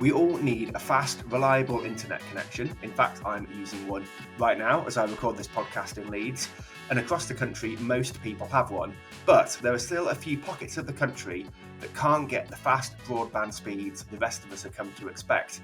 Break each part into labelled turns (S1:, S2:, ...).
S1: We all need a fast, reliable internet connection. In fact, I'm using one right now as I record this podcast in Leeds. And across the country, most people have one. But there are still a few pockets of the country that can't get the fast broadband speeds the rest of us have come to expect.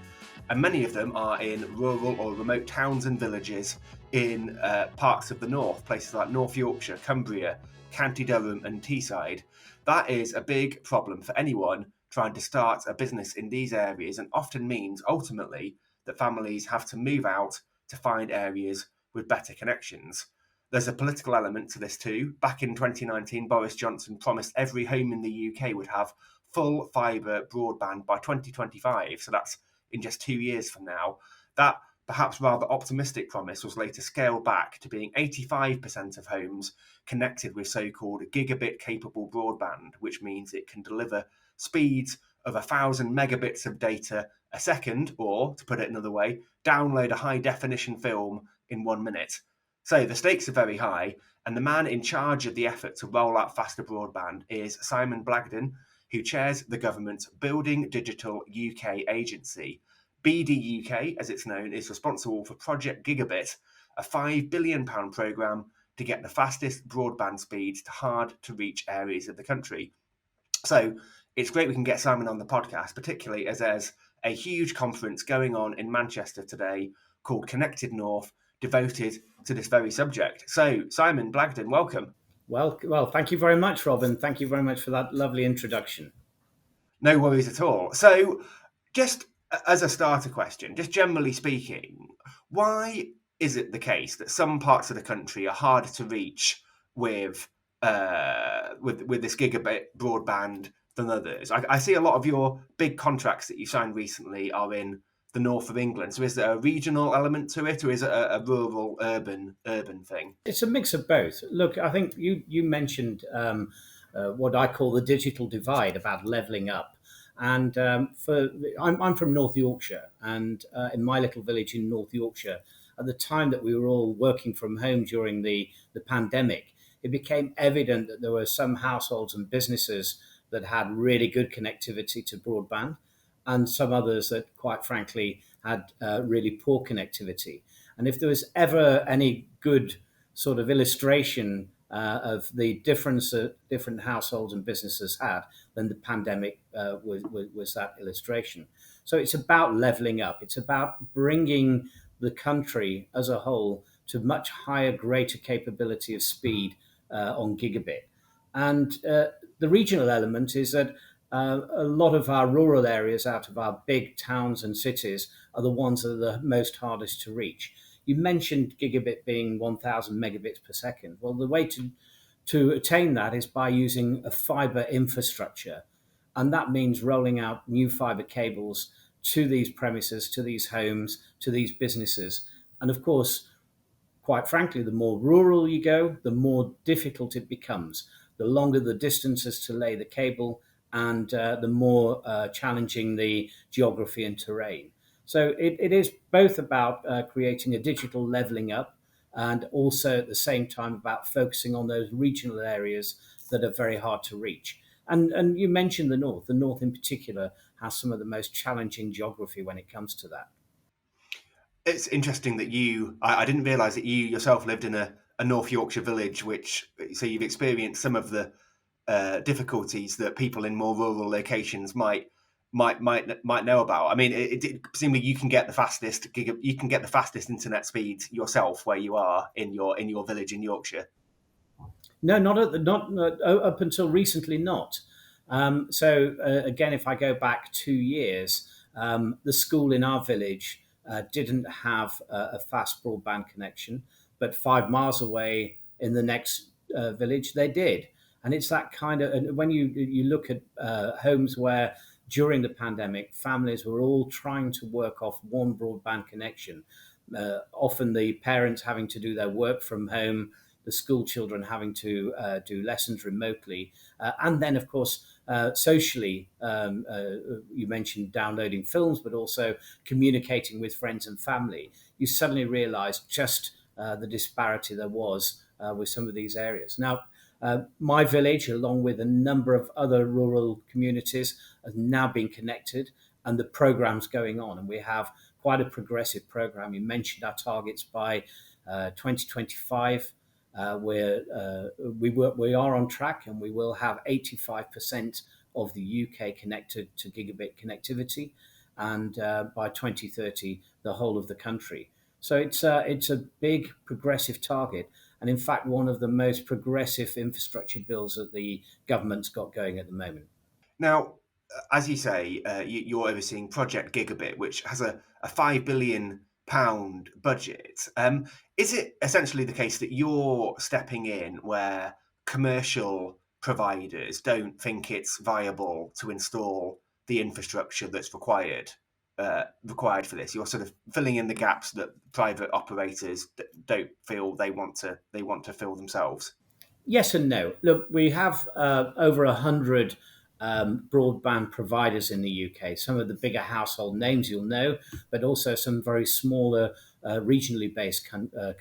S1: And many of them are in rural or remote towns and villages in parts of the north, places like North Yorkshire, Cumbria, County Durham and Teesside. That is a big problem for anyone trying to start a business in these areas, and often means ultimately that families have to move out to find areas with better connections. There's a political element to this too. Back in 2019, Boris Johnson promised every home in the UK would have full fibre broadband by 2025, so that's in just 2 years from now. That perhaps rather optimistic promise was later scaled back to being 85% of homes connected with so-called gigabit capable broadband, which means it can deliver speeds of 1,000 megabits of data a second, or, to put it another way, download a high-definition film in 1 minute. So the stakes are very high, and the man in charge of the effort to roll out faster broadband is Simon Blagden, who chairs the government's Building Digital UK agency. BDUK, as it's known, is responsible for Project Gigabit, a £5 billion programme to get the fastest broadband speeds to hard-to-reach areas of the country. So it's great we can get Simon on the podcast, particularly as there's a huge conference going on in Manchester today called Connected North, devoted to this very subject. So, Simon Blagden, welcome.
S2: Well, thank you very much, Rob, and thank you very much for that lovely introduction.
S1: No worries at all. So, just as a starter question, just generally speaking, why is it the case that some parts of the country are harder to reach with this gigabit broadband than others? I see a lot of your big contracts that you signed recently are in the north of England. So is there a regional element to it, or is it a rural, urban thing?
S2: It's a mix of both. Look, I think you mentioned what I call the digital divide, about levelling up. And I'm from North Yorkshire, and in my little village in North Yorkshire, at the time that we were all working from home during the pandemic, it became evident that there were some households and businesses that had really good connectivity to broadband, and some others that, quite frankly, had really poor connectivity. And if there was ever any good sort of illustration of the difference that different households and businesses had, then the pandemic was that illustration. So it's about levelling up. It's about bringing the country as a whole to much higher, greater capability of speed on gigabit. And the regional element is that a lot of our rural areas out of our big towns and cities are the ones that are the most hardest to reach. You mentioned gigabit being 1,000 megabits per second. Well, the way to attain that is by using a fibre infrastructure. And that means rolling out new fibre cables to these premises, to these homes, to these businesses. And of course, quite frankly, the more rural you go, the more difficult it becomes. The longer the distances to lay the cable, and the more challenging the geography and terrain. So it is both about creating a digital levelling up, and also at the same time about focusing on those regional areas that are very hard to reach. And you mentioned the North. The North in particular has some of the most challenging geography when it comes to that.
S1: It's interesting that I didn't realise that you yourself lived in a North Yorkshire village, so you've experienced some of the difficulties that people in more rural locations might know about. I mean, presumably you can get the fastest internet speeds yourself where you are in your village in Yorkshire.
S2: No, not up until recently, not. So again, if I go back 2 years, the school in our village didn't have a fast broadband connection, but 5 miles away in the next village, they did. And it's that kind of, and when you look at homes where during the pandemic, families were all trying to work off one broadband connection, often the parents having to do their work from home, the school children having to do lessons remotely. And then, of course, socially, you mentioned downloading films, but also communicating with friends and family. You suddenly realize just the disparity there was with some of these areas. Now, My village, along with a number of other rural communities, has now been connected, and the program's going on. And we have quite a progressive program. You mentioned our targets by 2025. We are on track, and we will have 85% of the UK connected to gigabit connectivity, and by 2030, the whole of the country. So it's a big progressive target, and in fact, one of the most progressive infrastructure bills that the government's got going at the moment.
S1: Now, as you say, you're overseeing Project Gigabit, which has a £5 billion budget. Is it essentially the case that you're stepping in where commercial providers don't think it's viable to install the infrastructure that's required for this? You're sort of filling in the gaps that private operators don't feel they want to fill themselves.
S2: Yes and no. Look, we have over 100 broadband providers in the UK. Some of the bigger household names you'll know, but also some very smaller, regionally based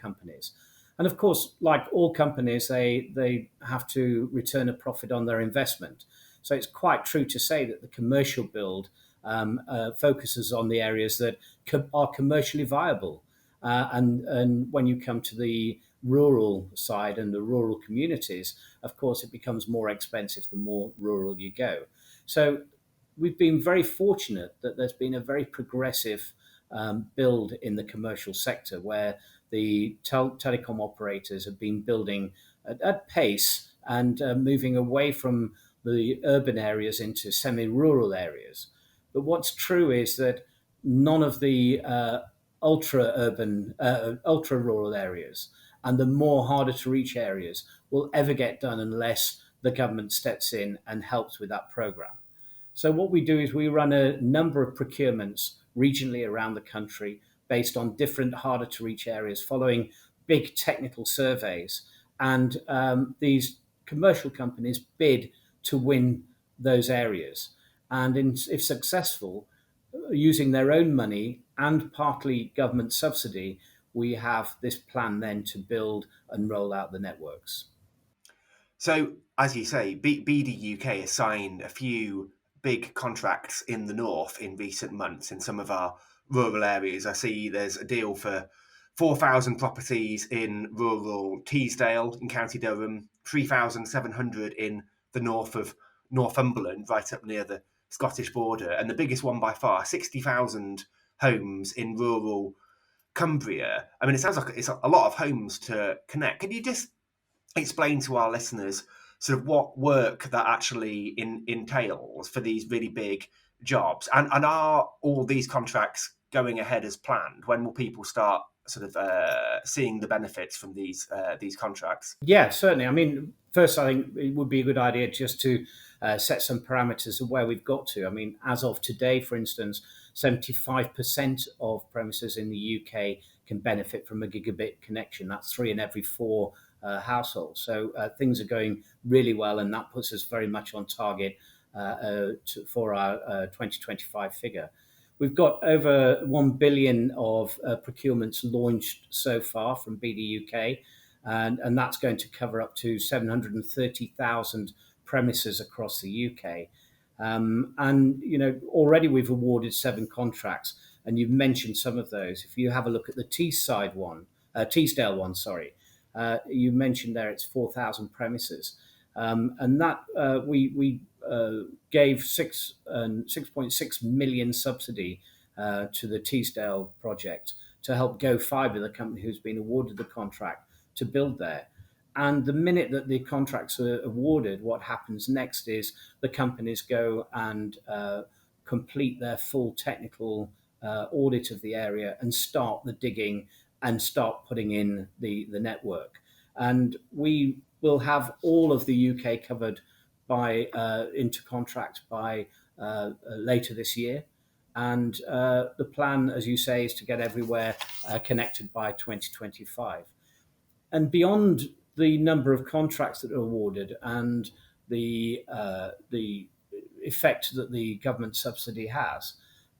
S2: companies. And of course, like all companies, they have to return a profit on their investment. So it's quite true to say that the commercial build focuses on the areas that are commercially viable. And when you come to the rural side and the rural communities, of course, it becomes more expensive the more rural you go. So we've been very fortunate that there's been a very progressive build in the commercial sector where the telecom operators have been building at pace and moving away from the urban areas into semi-rural areas. But what's true is that none of the ultra urban, ultra rural areas and the more harder to reach areas will ever get done unless the government steps in and helps with that program. So what we do is we run a number of procurements regionally around the country based on different harder to reach areas, following big technical surveys. And these commercial companies bid to win those areas. And if successful, using their own money and partly government subsidy, we have this plan then to build and roll out the networks.
S1: So, as you say, BD UK has signed a few big contracts in the north in recent months in some of our rural areas. I see there's a deal for 4,000 properties in rural Teesdale in County Durham, 3,700 in the north of Northumberland, right up near the Scottish border, and the biggest one by far, 60,000 homes in rural Cumbria. I mean, it sounds like it's a lot of homes to connect. Can you just explain to our listeners sort of what work that actually entails for these really big jobs, and are all these contracts going ahead as planned? When will people start sort of seeing the benefits from these contracts?
S2: Yeah, certainly. I mean, first, I think it would be a good idea just to set some parameters of where we've got to. I mean, as of today, for instance, 75% of premises in the UK can benefit from a gigabit connection. That's 3 in every 4 households. So things are going really well, and that puts us very much on target for our 2025 figure. We've got over 1 billion of procurements launched so far from BD UK, and that's going to cover up to 730,000 premises across the UK. And already we've awarded 7 contracts, and you've mentioned some of those. If you have a look at the Teesdale one, sorry, you mentioned there it's 4,000 premises, and that we gave 6.6 million subsidy to the Teesdale project to help Go Fibre, the company who's been awarded the contract to build there. And the minute that the contracts are awarded, what happens next is the companies go and complete their full technical audit of the area and start the digging and start putting in the network. And we will have all of the UK covered by into contract by later this year. And the plan, as you say, is to get everywhere connected by 2025. And beyond the number of contracts that are awarded and the effect that the government subsidy has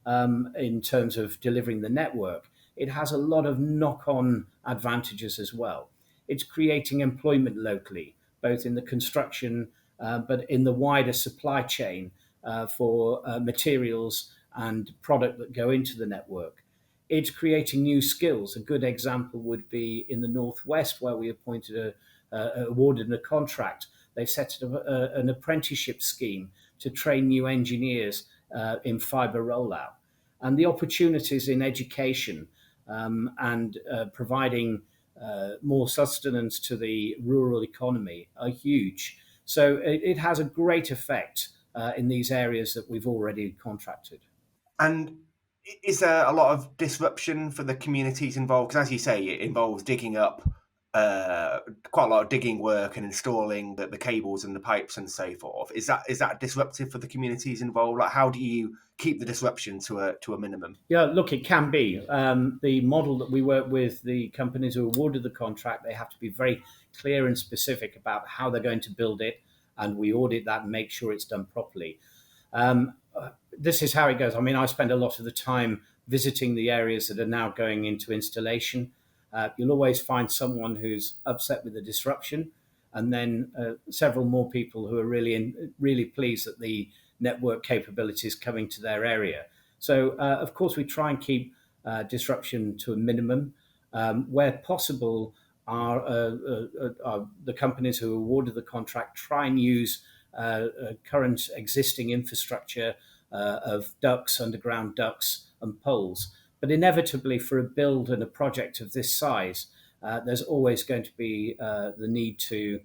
S2: in terms of delivering the network, it has a lot of knock-on advantages as well. It's creating employment locally both in the construction, but in the wider supply chain for materials and product that go into the network. It's creating new skills. A good example would be in the Northwest, where we awarded a contract. They set up an apprenticeship scheme to train new engineers in fibre rollout. And the opportunities in education and providing more sustenance to the rural economy are huge. So it has a great effect in these areas that we've already contracted.
S1: And is there a lot of disruption for the communities involved? Because as you say, it involves digging up quite a lot of digging work and installing the cables and the pipes and so forth. Is that disruptive for the communities involved? Like, how do you keep the disruption to a minimum?
S2: Yeah, look, it can be. The model that we work with, the companies who awarded the contract, they have to be very clear and specific about how they're going to build it, and we audit that and make sure it's done properly. This is how it goes. I mean, I spend a lot of the time visiting the areas that are now going into installation. You'll always find someone who's upset with the disruption, and then several more people who are really pleased that the network capabilities coming to their area. So, of course, we try and keep disruption to a minimum. Where possible, the companies who awarded the contract try and use current existing infrastructure of ducts, underground ducts, and poles. But inevitably, for a build and a project of this size, there's always going to be the need to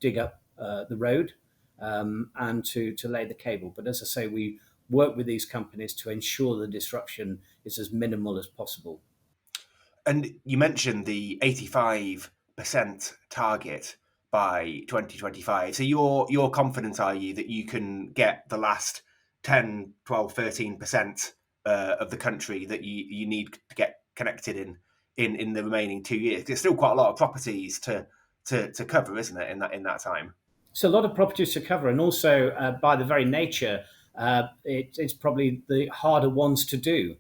S2: dig up the road and to lay the cable. But as I say, we work with these companies to ensure the disruption is as minimal as possible.
S1: And you mentioned the 85% target by 2025. So you're confident, are you, that you can get the last 10, 12, 13% of the country that you need to get connected in the remaining 2 years? There's still quite a lot of properties to cover, isn't it, in that time?
S2: So a lot of properties to cover, and also by the very nature, it's probably the harder ones to do.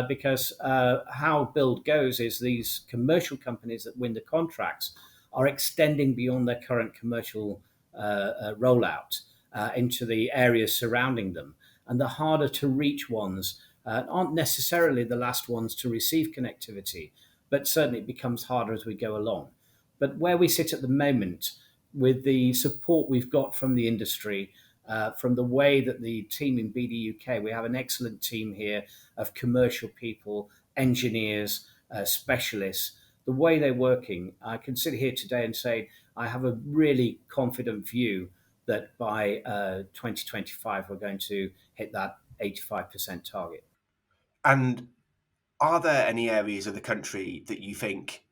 S2: Because how build goes is these commercial companies that win the contracts are extending beyond their current commercial rollout into the areas surrounding them. And the harder to reach ones aren't necessarily the last ones to receive connectivity, but certainly it becomes harder as we go along. But where we sit at the moment, with the support we've got from the industry, from the way that the team in BD UK, we have an excellent team here of commercial people, engineers, specialists. The way they're working, I can sit here today and say I have a really confident view that by 2025 we're going to hit that 85% target.
S1: And are there any areas of the country that you think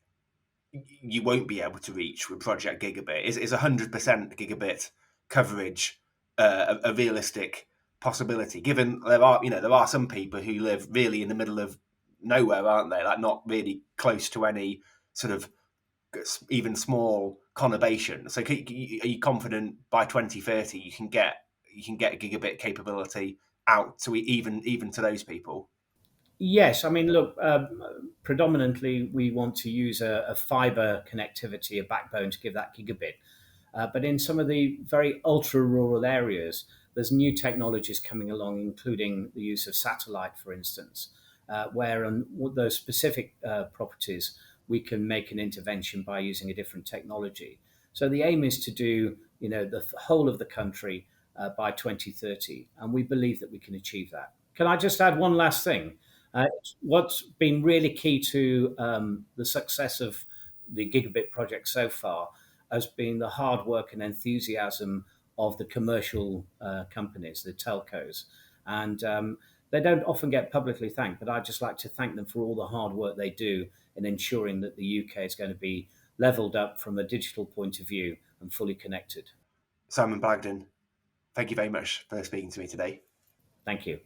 S1: you won't be able to reach with Project Gigabit? Is 100% gigabit coverage a realistic possibility? Given there are some people who live really in the middle of nowhere, aren't they? Like not really close to any sort of even small conurbation. So are you confident by 2030 you can get gigabit capability out to even to those people?
S2: Yes, I mean, look, predominantly we want to use a fibre connectivity, a backbone to give that gigabit. But in some of the very ultra rural areas, there's new technologies coming along, including the use of satellite, for instance, where on those specific properties, we can make an intervention by using a different technology. So the aim is to do, the whole of the country by 2030, and we believe that we can achieve that. Can I just add one last thing? What's been really key to the success of the Gigabit project so far has been the hard work and enthusiasm of the commercial companies, the telcos. And they don't often get publicly thanked, but I'd just like to thank them for all the hard work they do in ensuring that the UK is going to be leveled up from a digital point of view and fully connected.
S1: Simon Blagden, thank you very much for speaking to me today.
S2: Thank you.